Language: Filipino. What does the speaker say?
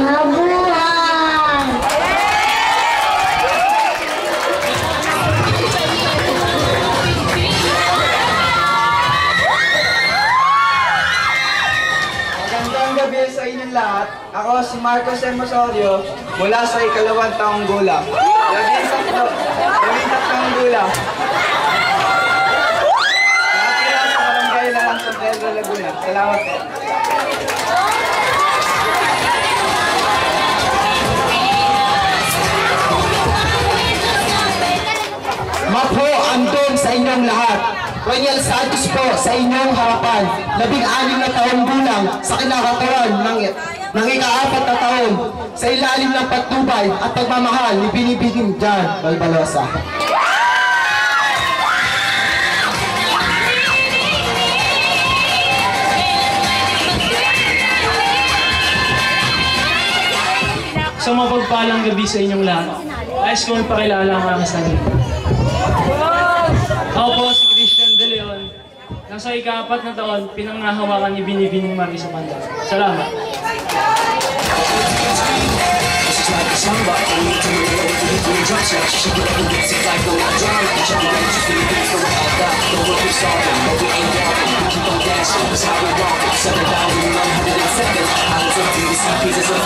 Mabuhay! Magandang gabi sa inyong lahat. Ako si Marcos M. Osorio mula sa ikalawang taong gulang. Labing tatlong gulang. Nakatira sa Barangay Lahan, San Pedro, Laguna. Salamat po. Mapo andon sa inyong lahat. Roniel Santos po sa inyong harapan. 16 na taong gulang sa kinakatawan ng ika-4 na taon sa ilalim ng patnubay at pagmamahal ni Binibining John Balbalosa. Sa mapagpalang gabi sa inyong lahat, ayos ko magpakilala ang aking sarili. Ako po si Christian De Leon. Nasa ika-4 na taon, pinanghahawakan ni Binibining Marquez sa Panda. Salamat. Pieces of